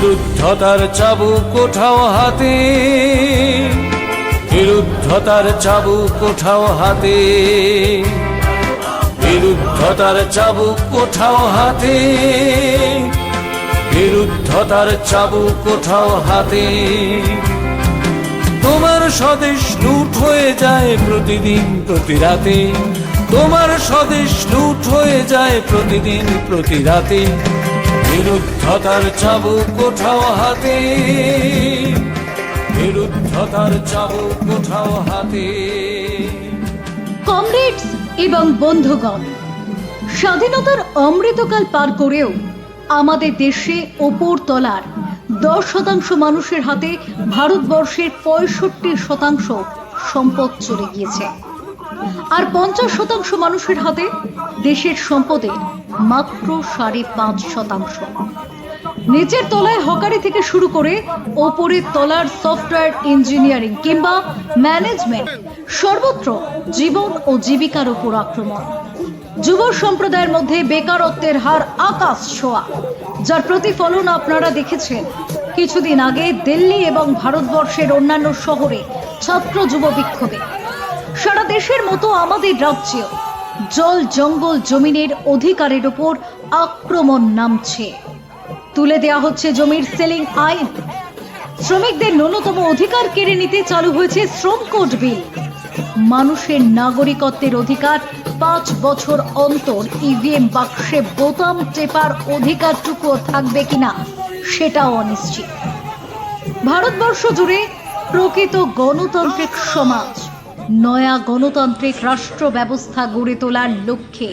বিরুদ্ধতার চাবুক ওঠাও হাতে, বিরুদ্ধতার চাবুক ওঠাও হাতে, বিরুদ্ধতার চাবুক ওঠাও হাতে, বিরুদ্ধতার চাবুক ওঠাও হাতে। তোমার স্বদেশ লুট হয়ে যায় প্রতিদিন প্রতি রাতে, তোমার স্বদেশ লুট হয়ে যায় প্রতিদিন প্রতি রাতে। বিরুদ্ধতার চাবুক ওঠাও হাতে, বিরুদ্ধতার চাবুক ওঠাও হাতে। কমরেডস এবং বন্ধুগণ, স্বাধীনতার অমৃতকাল পার করেও আমাদের দেশে ওপর তলার 10% মানুষের হাতে ভারতবর্ষের 65% সম্পদ চলে গিয়েছে, আর 50% মানুষের হাতে দেশের সম্পদের মাত্র 5.5%। নিচের তলায় হকারি থেকে শুরু করে ওপরের তলার সফটওয়্যার ইঞ্জিনিয়ারিং কিংবা ম্যানেজমেন্ট, সর্বত্র জীবন ও জীবিকার উপর আক্রমণ। যুব সম্প্রদায়ের মধ্যে বেকারত্বের হার আকাশ ছোঁয়া, যার প্রতিফলন আপনারা দেখেছেন কিছুদিন আগে দিল্লি এবং ভারতবর্ষের অন্যান্য শহরে ছাত্র যুব বিক্ষোভে। সারা দেশের মতো আমাদের রাজ্যেও জল জঙ্গল জমিনের অধিকারের উপর আক্রমণ নামছে। তুলে দেওয়া হচ্ছে জমির সেলিং আইন, শ্রমিকদের ন্যূনতম অধিকার কেড়ে নিতে চালু হয়েছে শ্রম কোড বিল। মানুষের নাগরিকত্বের অধিকার 5 বছর অন্তর ইভিএম বাক্সে বোতাম টেপার অধিকারটুকুও থাকবে কিনা সেটাও অনিশ্চিত। ভারতবর্ষ জুড়ে প্রকৃত গণতান্ত্রিক সমাজ, নয়া গণতান্ত্রিক রাষ্ট্র ব্যবস্থা গড়ে তোলার লক্ষ্যে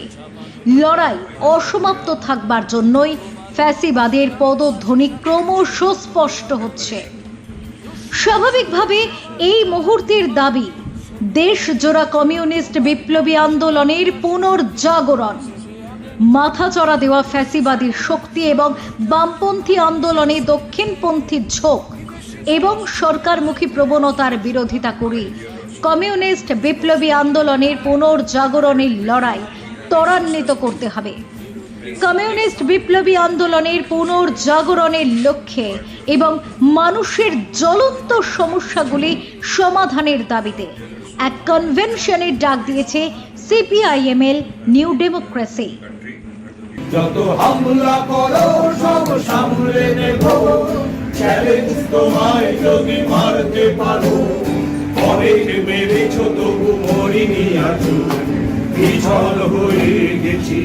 লড়াই অসমাপ্ত থাকবার জন্যই ফ্যাসিবাদের পদধ্বনি ক্রমশ স্পষ্ট হচ্ছে। স্বাভাবিকভাবে এই মুহূর্তের দাবি দেশ জোড়া কমিউনিস্ট বিপ্লবী আন্দোলনের পুনর্জাগরণ। মাথাচড়া দেওয়া ফ্যাসিবাদী শক্তি এবং বামপন্থী আন্দোলনে দক্ষিণপন্থী ঝোঁক এবং সরকারমুখী প্রবণতার বিরোধিতা করে কমিউনিস্ট বিপ্লবী আন্দোলনের পুনর্জাগরণের লড়াই ত্বরান্বিত করতে হবে। কমিউনিস্ট বিপ্লবী আন্দোলনের পুনর্জাগরণের লক্ষ্যে এবং মানুষের জ্বলন্ত সমস্যাগুলি সমাধানের দাবিতে এক কনভেনশনের ডাক দিয়েছে সিপিআইএমএল নিউ ডেমোক্রেসি। যত হামলা করো সব সামলে নেব, চ্যালেঞ্জ তোমায় যদি মারতে পারো। অনেক মেরেছ তবু মরিনি আছো, বিছল হয়ে গেছি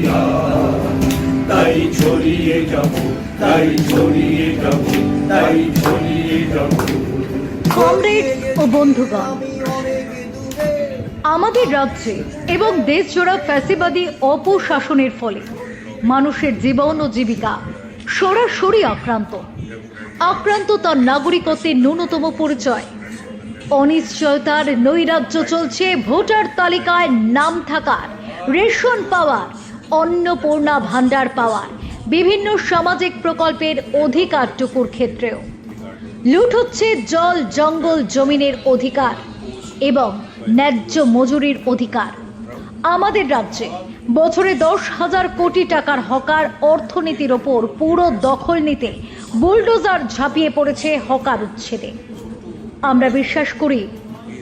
তাই ছড়িয়ে যাব, তাই ছড়িয়ে যাব, তাই ছড়িয়ে যাব। কমরেড ও বন্ধুগণ, আমাদের রাজ্যে এবং দেশ জোড়া ফ্যাসিবাদী অপশাসনের ফলে মানুষের জীবন ও জীবিকা সরাসরি আক্রান্ত তার নাগরিকত্বের ন্যূনতম পরিচয়। অনিশ্চয়তার নৈরাজ্য চলছে ভোটার তালিকায় নাম থাকার, রেশন পাওয়ার, অন্নপূর্ণা ভাণ্ডার পাওয়ার, বিভিন্ন সামাজিক প্রকল্পের অধিকারটুকুর ক্ষেত্রেও। লুট হচ্ছে জল জঙ্গল জমিনের অধিকার এবং ন্যায্য মজুরির অধিকার। আমাদের রাজ্যে বছরে 10,000 কোটি টাকার হকার অর্থনীতির ওপর পুরো দখল নিতে বুলডোজার ঝাঁপিয়ে পড়েছে হকার উচ্ছেদে। আমরা বিশ্বাস করি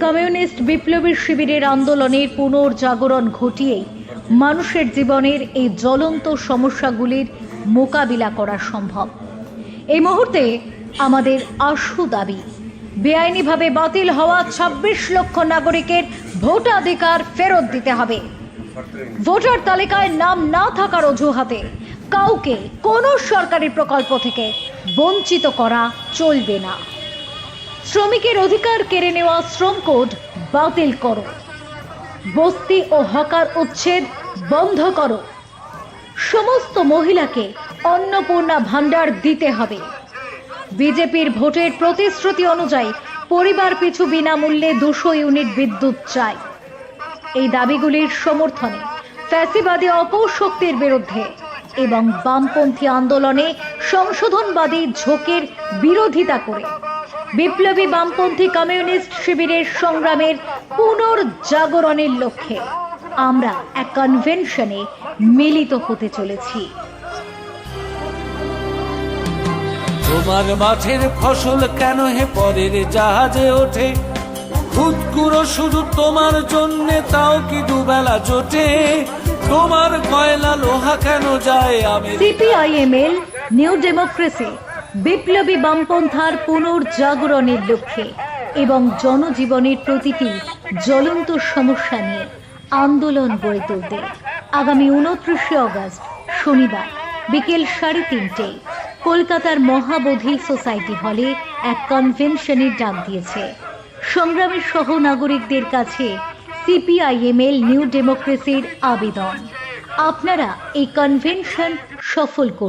কমিউনিস্ট বিপ্লবী শিবিরের আন্দোলনের পুনর্জাগরণ ঘটিয়েই মানুষের জীবনের এই জ্বলন্ত সমস্যাগুলির মোকাবিলা করা সম্ভব। এই মুহূর্তে আমাদের আশু দাবি, বেআইনিভাবে বাতিল হওয়া 26 লক্ষ নাগরিকের ভোটাধিকার ফেরত দিতে হবে। ভোটার তালিকায় নাম না থাকার অজুহাতে কাউকে কোনো সরকারি প্রকল্প থেকে বঞ্চিত করা চলবে না। শ্রমিকের অধিকার কেড়ে নেওয়া শ্রম কোড বাতিল করো, বস্তি ও হকার উচ্ছেদ বন্ধ করো, সমস্ত মহিলাকে অন্নপূর্ণা ভাণ্ডার দিতে হবে। বিজেপির ভোটের প্রতিশ্রুতি অনুযায়ী পরিবার পিছু বিনামূল্যে 200 ইউনিট বিদ্যুৎ চাই। এই দাবিগুলির সমর্থনে ফ্যাসিবাদী অপশক্তির বিরুদ্ধে এবং বামপন্থী আন্দোলনে সংশোধনবাদী ঝোঁকের বিরোধিতা করে বিপ্লবী বামপন্থী কমিউনিস্ট শিবিরের সংগ্রামের পুনর্জাগরণের লক্ষ্যে আমরা এক কনভেনশনে মিলিত হতে চলেছি। তোমার মাঠের ফসল কেন হে পরের জাহাজে ওঠে? খুদকুড়ো শুধু তোমার জন্যে, তাও কি দুবেলা জোটে? তোমার কয়লা লোহা কেন যায় আমি? সিপিআইএমএল নিউ ডেমোক্রেসি বিপ্লবী বামপন্থার পুনর্জাগরণের লক্ষ্যে এবং জনজীবনের প্রতিটি জ্বলন্ত সমস্যা নিয়ে আন্দোলন গড়ে তুলতে আগামী 29শে আগস্ট শনিবার বিকেল 3:30 কলকাতার মহাবোধি সোসাইটি হলে এক কনভেনশনের ডাক দিয়েছে। সংগ্রামের সহ নাগরিকদের কাছে সিপিআইএমএল নিউ ডেমোক্রেসির আবেদন, আপনারা এই কনভেনশন সফল করুন।